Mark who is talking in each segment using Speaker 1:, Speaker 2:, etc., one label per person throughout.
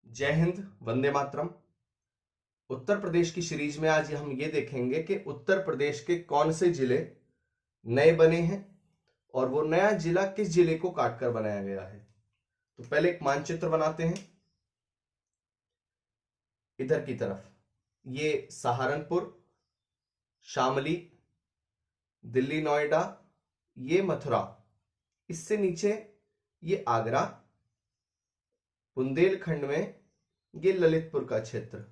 Speaker 1: जय हिंद, वंदे मातरम। उत्तर प्रदेश की सीरीज में आज हम ये देखेंगे कि उत्तर प्रदेश के कौन से जिले नए बने हैं और वो नया जिला किस जिले को काटकर बनाया गया है। तो पहले एक मानचित्र बनाते हैं। इधर की तरफ ये सहारनपुर, शामली, दिल्ली नोएडा, ये मथुरा, इससे नीचे ये आगरा, बुंदेलखंड में ये ललितपुर का क्षेत्र,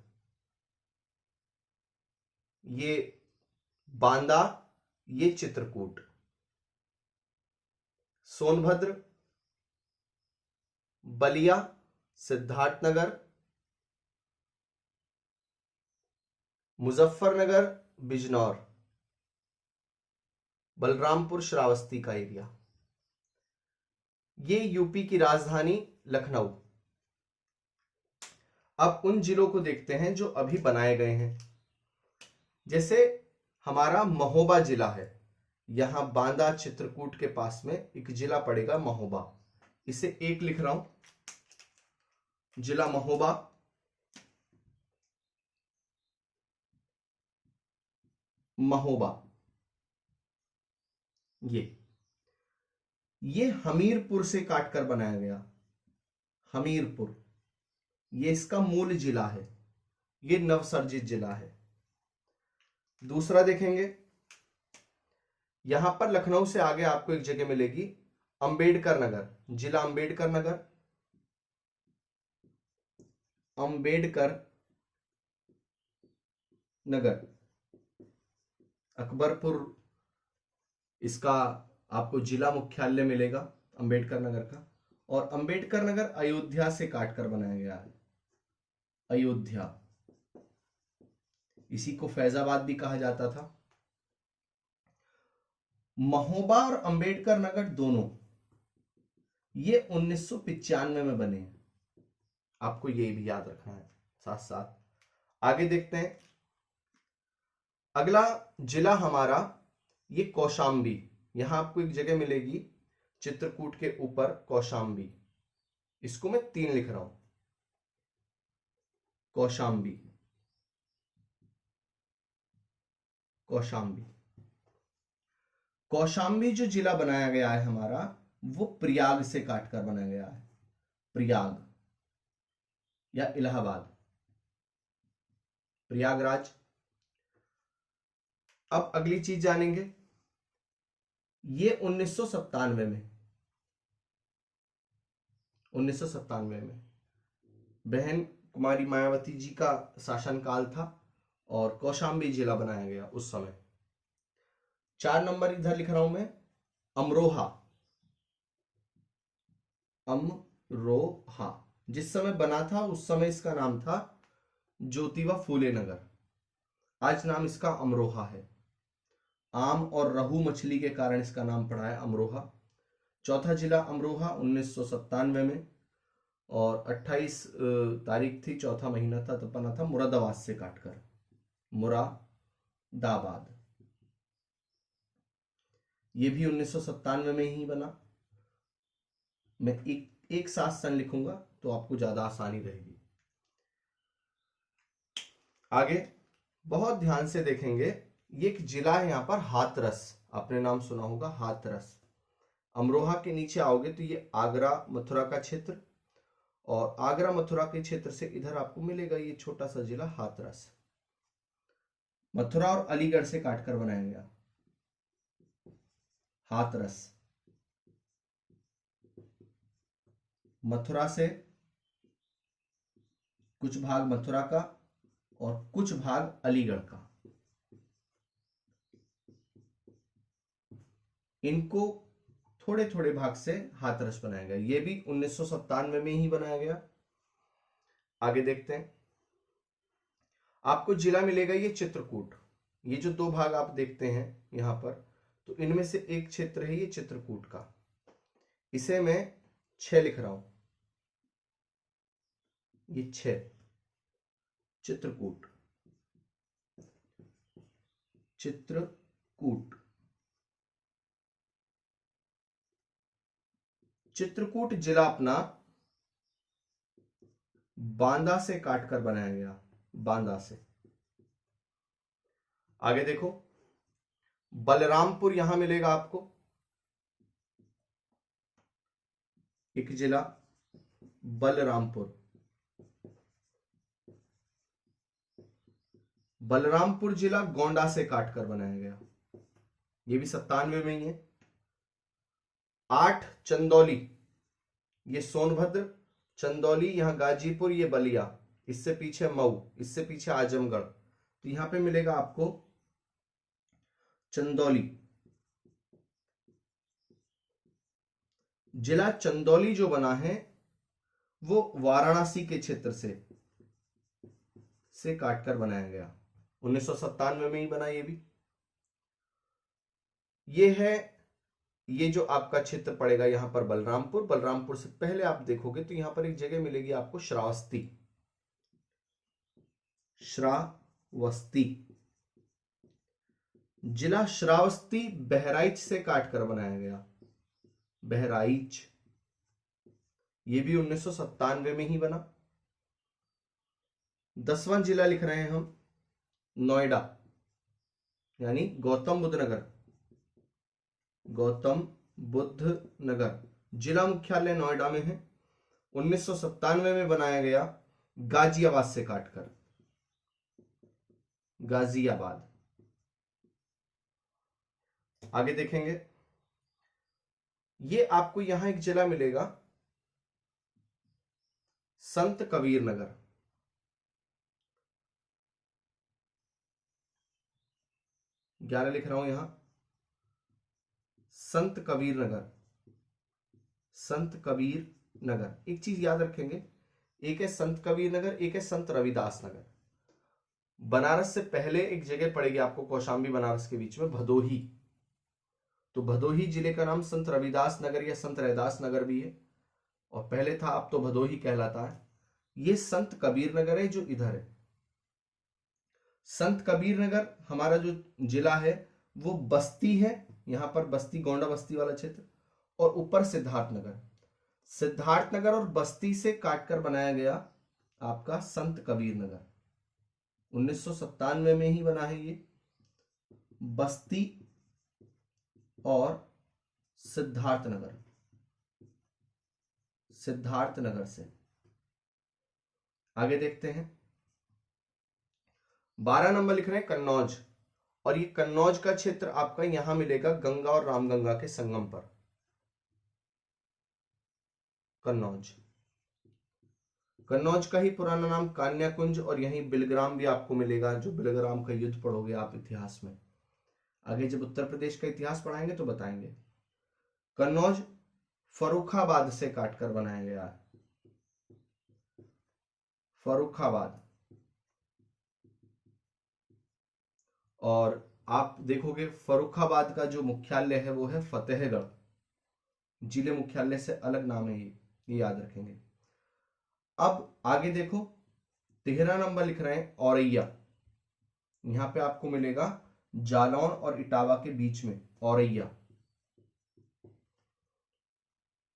Speaker 1: ये बांदा, ये चित्रकूट, सोनभद्र, बलिया, सिद्धार्थनगर, मुजफ्फरनगर, बिजनौर, बलरामपुर श्रावस्ती का एरिया, ये यूपी की राजधानी लखनऊ। अब उन जिलों को देखते हैं जो अभी बनाए गए हैं। जैसे हमारा महोबा जिला है, यहां बांदा चित्रकूट के पास में एक जिला पड़ेगा महोबा। इसे एक लिख रहा हूं, जिला महोबा। महोबा ये हमीरपुर से काटकर बनाया गया। हमीरपुर ये इसका मूल जिला है, ये नवसर्जित जिला है। दूसरा देखेंगे, यहां पर लखनऊ से आगे आपको एक जगह मिलेगी अंबेडकर नगर, जिला अंबेडकर नगर। अंबेडकर नगर, अकबरपुर इसका आपको जिला मुख्यालय मिलेगा अंबेडकर नगर का। और अंबेडकर नगर अयोध्या से काटकर बनाया गया है। अयोध्या, इसी को फैजाबाद भी कहा जाता था। महोबा और अंबेडकर नगर दोनों ये 1995 में बने हैं, आपको ये भी याद रखना है साथ साथ। आगे देखते हैं, अगला जिला हमारा ये कौशाम्बी। यहां आपको एक जगह मिलेगी चित्रकूट के ऊपर, कौशाम्बी। इसको मैं 3 लिख रहा हूं, कौशाम्बी। कौशाम्बी कौशाम्बी जो जिला बनाया गया है हमारा, वो प्रयाग से काटकर बनाया गया है। प्रयाग या इलाहाबाद, प्रयागराज। अब अगली चीज जानेंगे, ये 1997 में 1997 में बहन कुमारी मायावती जी का शासनकाल था और कौशाम्बी जिला बनाया गया उस समय। 4 नंबर इधर लिख रहा हूं मैं, अमरोहा। अमरोहा जिस समय बना था उस समय इसका नाम था ज्योतिबा फूले नगर, आज नाम इसका अमरोहा है। आम और रहू मछली के कारण इसका नाम पड़ा है अमरोहा। चौथा जिला अमरोहा 1997 में, और 28 तारीख थी, चौथा महीना था, तब बना था मुरादाबाद से काटकर, मुरादाबाद। ये भी 1997 में ही बना। मैं एक साथ सन लिखूंगा तो आपको ज्यादा आसानी रहेगी। आगे बहुत ध्यान से देखेंगे, ये एक जिला है यहां पर हाथरस, आपने नाम सुना होगा हाथरस। अमरोहा के नीचे आओगे तो ये आगरा मथुरा का क्षेत्र, और आगरा मथुरा के क्षेत्र से इधर आपको मिलेगा ये छोटा सा जिला हाथरस। मथुरा और अलीगढ़ से काटकर बनाया गया हाथरस। मथुरा से कुछ भाग मथुरा का और कुछ भाग अलीगढ़ का, इनको थोड़े थोड़े भाग से हाथरस बनाया गया। ये भी 1997 में ही बनाया गया। आगे देखते हैं, आपको जिला मिलेगा ये चित्रकूट। ये जो 2 भाग आप देखते हैं यहां पर, तो इनमें से एक क्षेत्र है ये चित्रकूट का। इसे मैं 6 लिख रहा हूं, ये 6, चित्रकूट। चित्रकूट चित्रकूट जिला अपना बांदा से काटकर बनाया गया, बांदा से। आगे देखो, बलरामपुर यहां मिलेगा आपको, एक जिला बलरामपुर। बलरामपुर जिला गोंडा से काटकर बनाया गया, ये भी 97 में ही है। 8 चंदौली, ये सोनभद्र, चंदौली, यहां गाजीपुर, ये बलिया, इससे पीछे मऊ, इससे पीछे आजमगढ़, तो यहां पे मिलेगा आपको चंदौली। जिला चंदौली जो बना है वो वाराणसी के क्षेत्र से काटकर बनाया गया, 1997 में ही बना ये भी। ये है, ये जो आपका क्षेत्र पड़ेगा यहां पर बलरामपुर। बलरामपुर से पहले आप देखोगे तो यहां पर एक जगह मिलेगी आपको श्रावस्ती, श्रावस्ती। जिला श्रावस्ती बहराइच से काटकर बनाया गया, बहराइच, ये भी 1997 में ही बना। 10वां जिला लिख रहे हैं हम, नोएडा, यानी गौतम बुद्ध नगर, गौतम बुद्ध नगर, जिला मुख्यालय नोएडा में है, 1997 में बनाया गया गाजियाबाद से काटकर, गाजियाबाद। आगे देखेंगे, ये आपको यहां एक जिला मिलेगा संत कबीर नगर, ग्यारह लिख रहा हूं यहां, संत कबीर नगर, संत कबीर नगर। एक चीज याद रखेंगे, एक है संत कबीर नगर, एक है संत रविदास नगर। बनारस से पहले एक जगह पड़ेगी आपको कौशाम्बी बनारस के बीच में, भदोही, तो भदोही जिले का नाम संत रविदास नगर या संत रैदास नगर भी है, और पहले था, अब तो भदोही कहलाता है। ये संत कबीर नगर है जो इधर है। संत कबीर नगर हमारा जो जिला है वो बस्ती है, यहां पर बस्ती, गोंडा बस्ती वाला क्षेत्र, और ऊपर सिद्धार्थनगर। सिद्धार्थनगर और बस्ती से काटकर बनाया गया आपका संत कबीर नगर, 1997 में ही बना है ये, बस्ती और सिद्धार्थनगर, सिद्धार्थनगर से। आगे देखते हैं, 12 नंबर लिख रहे हैं कन्नौज, और ये कन्नौज का क्षेत्र आपका यहां मिलेगा गंगा और रामगंगा के संगम पर, कन्नौज। कन्नौज का ही पुराना नाम कान्याकुंज, और यहीं बिलग्राम भी आपको मिलेगा, जो बिलग्राम का युद्ध पढ़ोगे आप इतिहास में, आगे जब उत्तर प्रदेश का इतिहास पढ़ाएंगे तो बताएंगे। कन्नौज फर्रुखाबाद से काटकर बनाया गया है, फर्रुखाबाद। और आप देखोगे फर्रुखाबाद का जो मुख्यालय है वो है फतेहगढ़, जिले मुख्यालय से अलग नाम है ये याद रखेंगे। अब आगे देखो, 13 नंबर लिख रहे हैं औरैया, यहां पे आपको मिलेगा जालौन और इटावा के बीच में औरैया,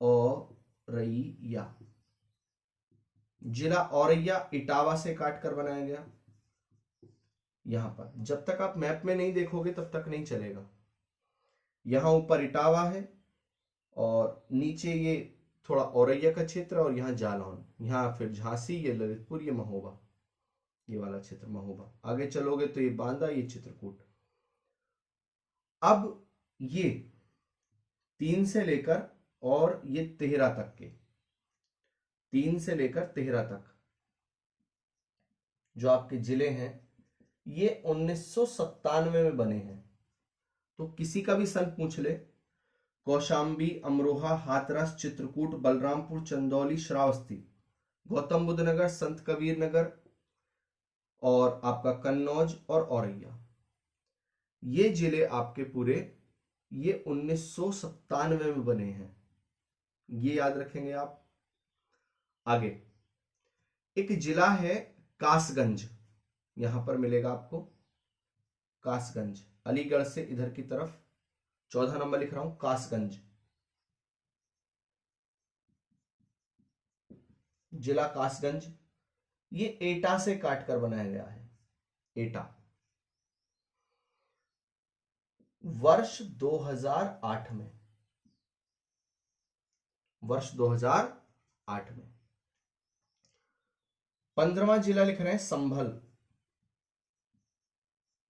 Speaker 1: औरैया, जिला औरैया इटावा से काटकर बनाया गया। यहां पर जब तक आप मैप में नहीं देखोगे तब तक नहीं चलेगा। यहां ऊपर इटावा है और नीचे ये थोड़ा औरैया का क्षेत्र, और यहाँ जालौन, यहाँ फिर झांसी, ये ललितपुर, ये महोबा, ये वाला क्षेत्र महोबा। आगे चलोगे तो ये बांदा, ये चित्रकूट। अब ये 3 से लेकर और ये 13 तक के, 3 से लेकर 13 तक जो आपके जिले हैं ये 1997 में बने हैं। तो किसी का भी सन पूछ ले, कौशाम्बी, अमरोहा, हाथरस, चित्रकूट, बलरामपुर, चंदौली, श्रावस्ती, गौतम बुद्ध नगर, संत कबीर नगर, और आपका कन्नौज और औरैया, ये जिले आपके पूरे ये 1997 में बने हैं, ये याद रखेंगे आप। आगे एक जिला है कासगंज, यहां पर मिलेगा आपको कासगंज, अलीगढ़ से इधर की तरफ, 14 नंबर लिख रहा हूं, कासगंज, जिला कासगंज, ये एटा से काट कर बनाया गया है, एटा। वर्ष 2008 में, वर्ष 2008 में। 15वां जिला लिख रहे हैं संभल,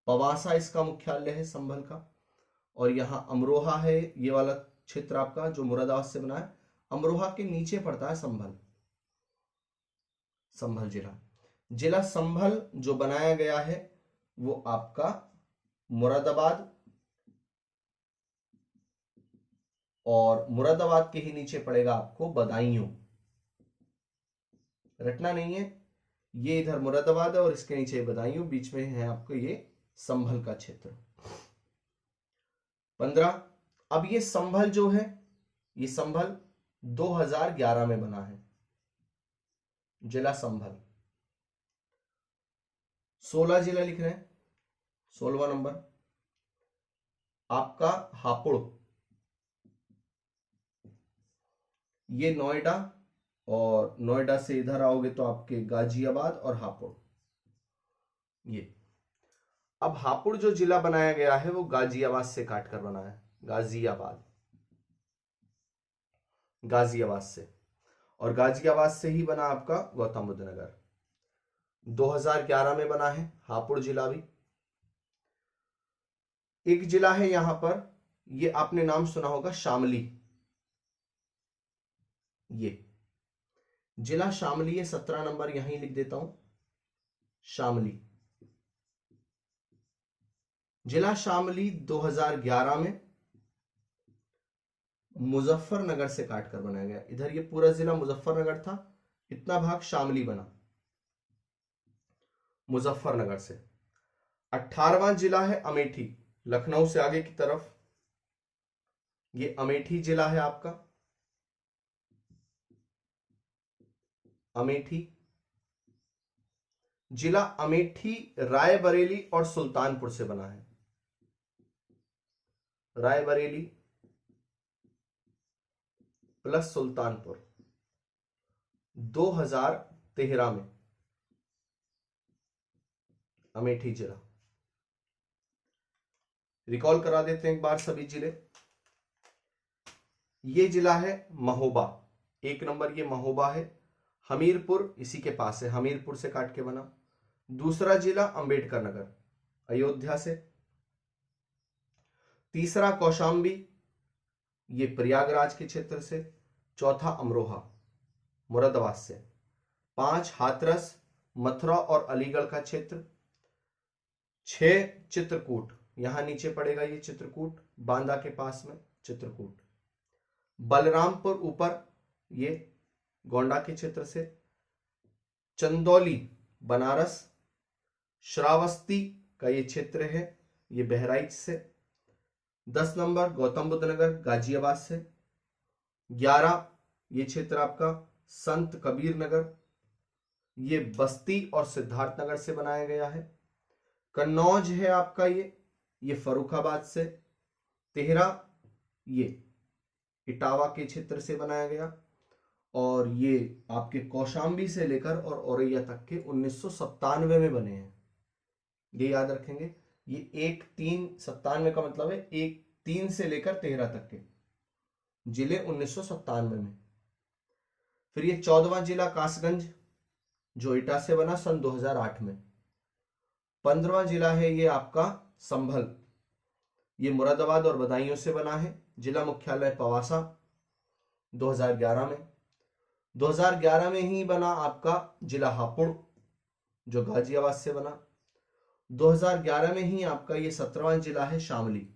Speaker 1: पवासा इसका मुख्यालय है संभल का। और यहां अमरोहा है, ये वाला क्षेत्र आपका जो मुरादाबाद से बना है, अमरोहा के नीचे पड़ता है संभल, संभल जिला। जिला संभल जो बनाया गया है वो आपका मुरादाबाद, और मुरादाबाद के ही नीचे पड़ेगा आपको बदायूं। रटना नहीं है, ये इधर मुरादाबाद है और इसके नीचे बदायूं, बीच में है आपको ये संभल का क्षेत्र। 15, अब ये संभल जो है, ये संभल 2011 में बना है, जिला संभल। 16 जिला लिख रहे हैं, 16वां नंबर आपका हापुड़, ये नोएडा, और नोएडा से इधर आओगे तो आपके गाजियाबाद और हापुड़ ये। अब हापुड़ जो जिला बनाया गया है वो गाजियाबाद से काटकर बना है, गाजियाबाद, गाजियाबाद से, और गाजियाबाद से ही बना आपका गौतम बुद्ध नगर। 2011 में बना है हापुड़ जिला भी। एक जिला है यहां पर, ये आपने नाम सुना होगा शामली, ये जिला शामली है, 17 नंबर यहीं लिख देता हूं, शामली। जिला शामली 2011 में मुजफ्फरनगर से काटकर बनाया गया। इधर ये पूरा जिला मुजफ्फरनगर था, इतना भाग शामली बना मुजफ्फरनगर से। 18वां जिला है अमेठी, लखनऊ से आगे की तरफ, ये अमेठी जिला है आपका, अमेठी जिला। अमेठी रायबरेली और सुल्तानपुर से बना है, रायबरेली प्लस सुल्तानपुर। 2013 में अमेठी जिला। रिकॉल करा देते हैं एक बार सभी जिले। ये जिला है महोबा, 1 नंबर ये महोबा है, हमीरपुर इसी के पास है, हमीरपुर से काट के बना। दूसरा जिला अंबेडकर नगर, अयोध्या से। तीसरा कौशाम्बी, ये प्रयागराज के क्षेत्र से। चौथा अमरोहा, मुरादाबाद से। 5 हाथरस, मथुरा और अलीगढ़ का क्षेत्र। 6 चित्रकूट, यहां नीचे पड़ेगा ये चित्रकूट, बांदा के पास में चित्रकूट। बलरामपुर ऊपर, ये गोंडा के क्षेत्र से। चंदौली बनारस, श्रावस्ती का ये क्षेत्र है, ये बहराइच से। 10 नंबर गौतम बुद्ध नगर, गाजियाबाद से। 11 ये क्षेत्र आपका संत कबीर नगर, ये बस्ती और सिद्धार्थनगर से बनाया गया है। कन्नौज है आपका ये फर्रुखाबाद से। 13 ये इटावा के क्षेत्र से बनाया गया, और ये आपके कौशाम्बी से लेकर और औरैया तक के 1997 में बने हैं, ये याद रखेंगे। ये 1-3-97 का मतलब है 1-3 से लेकर 13 तक के जिले 1997 में। फिर ये 14वां जिला कासगंज जो इटा से बना सन 2008 में। 15वां जिला है ये आपका संभल, ये मुरादाबाद और बदायूं से बना है। जिला मुख्यालय पवासा, 2011 में। 2011 में ही बना आपका जिला हापुड़ जो गाजियाबाद से बना। 2011 में ही आपका ये 17वां जिला है शामली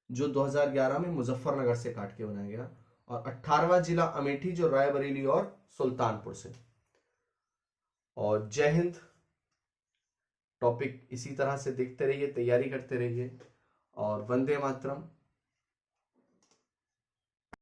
Speaker 1: जो 2011 में मुजफ्फरनगर से काट के बनाया गया। और 18वां जिला अमेठी जो रायबरेली और सुल्तानपुर से। और जय हिंद। टॉपिक इसी तरह से देखते रहिए, तैयारी करते रहिए, और वंदे मातरम।